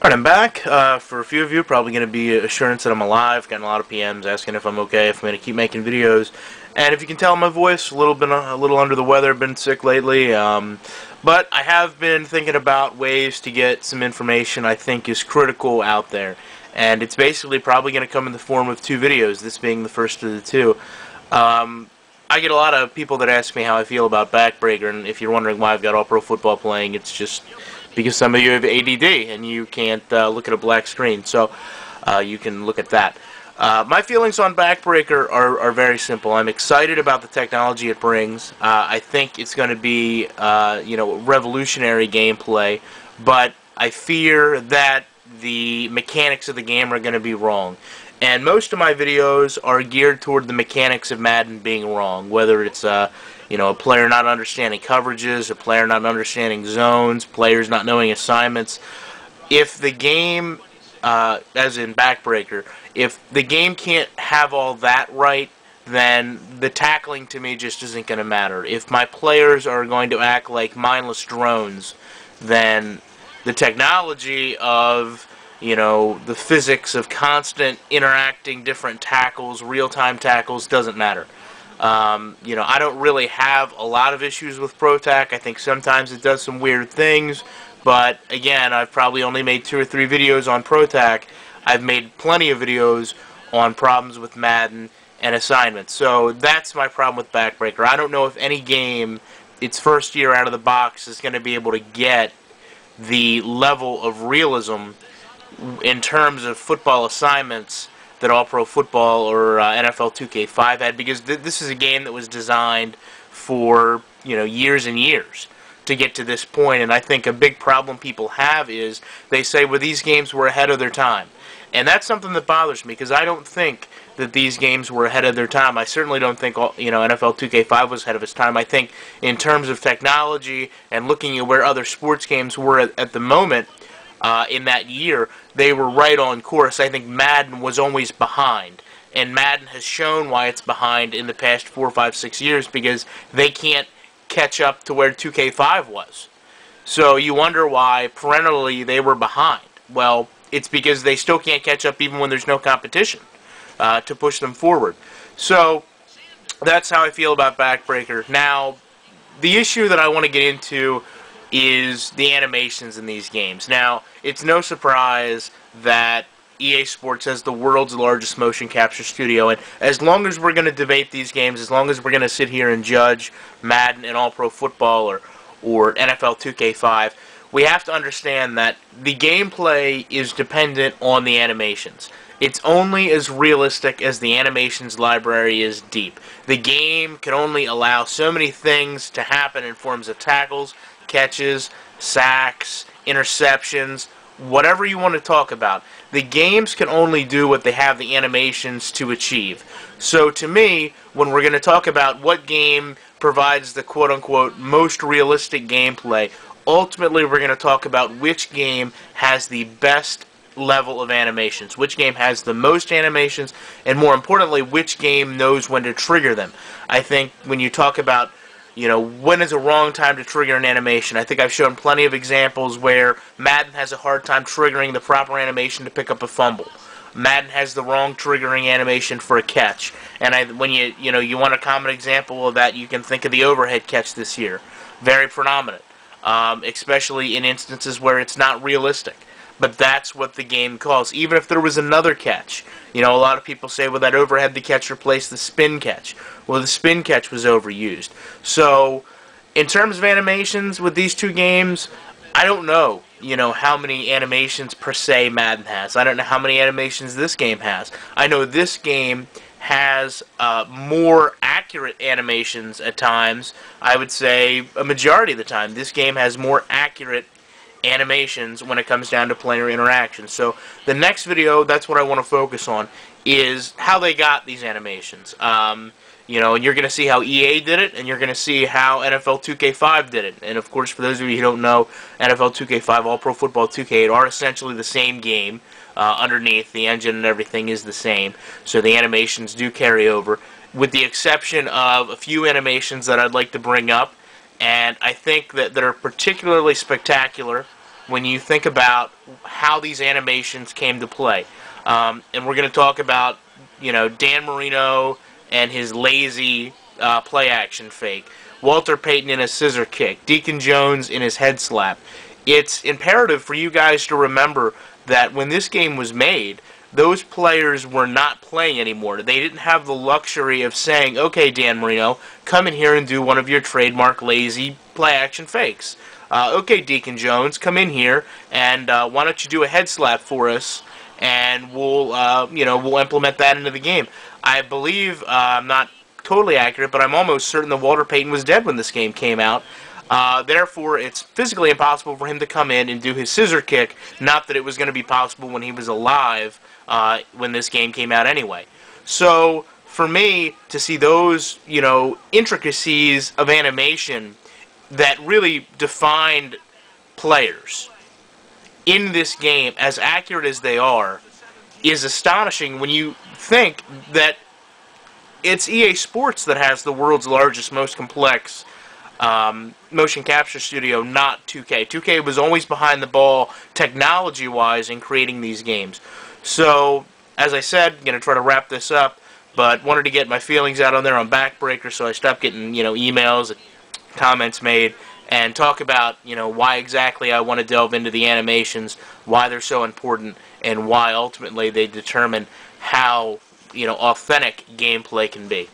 Alright, I'm back. For a few of you, probably going to be assurance that I'm alive. Getting a lot of PMs asking if I'm okay, if I'm going to keep making videos. And if you can tell my voice, a little under the weather, been sick lately. But I have been thinking about ways to get some information I think is critical out there. And it's basically probably going to come in the form of two videos, this being the first of the two. I get a lot of people that ask me how I feel about Backbreaker, and if you're wondering why I've got all pro football playing, it's just because some of you have ADD and you can't look at a black screen, so you can look at that. My feelings on Backbreaker are very simple. I'm excited about the technology it brings. I think it's going to be revolutionary gameplay, but I fear that the mechanics of the game are going to be wrong. And most of my videos are geared toward the mechanics of Madden being wrong, whether it's a player not understanding coverages, a player not understanding zones, players not knowing assignments. If the game, as in Backbreaker, if the game can't have all that right, then the tackling to me just isn't going to matter. If my players are going to act like mindless drones, then the technology of the physics of constant interacting different tackles, real-time tackles, doesn't matter. I don't really have a lot of issues with ProTac. I think sometimes it does some weird things, but again, I've probably only made 2 or 3 videos on ProTac. I've made plenty of videos on problems with Madden and assignments. So that's my problem with Backbreaker. I don't know if any game, its first year out of the box, is going to be able to get the level of realism in terms of football assignments that All Pro Football or NFL 2K5 had, because this is a game that was designed for years and years to get to this point. And I think a big problem people have is they say, well, these games were ahead of their time, and that's something that bothers me, because I don't think that these games were ahead of their time. I certainly don't think NFL 2K5 was ahead of its time. I think in terms of technology and looking at where other sports games were at the moment, in that year, they were right on course. I think Madden was always behind, and Madden has shown why it's behind in the past 4, 5, 6 years, because they can't catch up to where 2K5 was. So you wonder why perennially they were behind. Well, it's because they still can't catch up even when there's no competition to push them forward. So that's how I feel about Backbreaker. Now, the issue that I want to get into is the animations in these games. Now, it's no surprise that EA Sports has the world's largest motion capture studio, and as long as we're going to debate these games, as long as we're going to sit here and judge Madden and All Pro Football or NFL 2K5, we have to understand that the gameplay is dependent on the animations. It's only as realistic as the animations library is deep. The game can only allow so many things to happen in forms of tackles, catches, sacks, interceptions, whatever you want to talk about. The games can only do what they have the animations to achieve. So to me, when we're going to talk about what game provides the quote-unquote most realistic gameplay, ultimately we're going to talk about which game has the best level of animations, which game has the most animations, and more importantly, which game knows when to trigger them. I think when you talk about when is a wrong time to trigger an animation, I think I've shown plenty of examples where Madden has a hard time triggering the proper animation to pick up a fumble. Madden has the wrong triggering animation for a catch. And when you want a common example of that, you can think of the overhead catch this year. Very predominant, especially in instances where it's not realistic. But that's what the game calls. Even if there was another catch, a lot of people say, well, that overhead the catch replaced the spin catch. Well, the spin catch was overused. So, in terms of animations with these two games, I don't know, how many animations per se Madden has. I don't know how many animations this game has. I know this game has more accurate animations at times. I would say a majority of the time. This game has more accurate animations when it comes down to player interaction. So the next video, that's what I want to focus on, is how they got these animations. And you're going to see how EA did it, and you're going to see how NFL 2K5 did it. And of course, for those of you who don't know, NFL 2K5, All Pro Football 2K8 are essentially the same game. Underneath, the engine and everything is the same, so the animations do carry over, with the exception of a few animations that I'd like to bring up, and I think that are particularly spectacular when you think about how these animations came to play. And we're going to talk about, Dan Marino and his lazy play action fake, Walter Payton in a scissor kick, Deacon Jones in his head slap. It's imperative for you guys to remember that when this game was made, those players were not playing anymore. They didn't have the luxury of saying, okay, Dan Marino, come in here and do one of your trademark lazy play-action fakes. Okay, Deacon Jones, come in here and why don't you do a head slap for us, and we'll implement that into the game. I believe, I'm not totally accurate, but I'm almost certain that Walter Payton was dead when this game came out. Therefore, it's physically impossible for him to come in and do his scissor kick. Not that it was going to be possible when he was alive when this game came out anyway. So, for me, to see those, intricacies of animation that really defined players in this game, as accurate as they are, is astonishing when you think that it's EA Sports that has the world's largest, most complex motion capture studio, not 2K. 2K was always behind the ball technology-wise in creating these games. So, as I said, I'm going to try to wrap this up, but wanted to get my feelings out on there on Backbreaker, so I stopped getting, emails, comments made, and talk about, why exactly I want to delve into the animations, why they're so important, and why ultimately they determine how, authentic gameplay can be.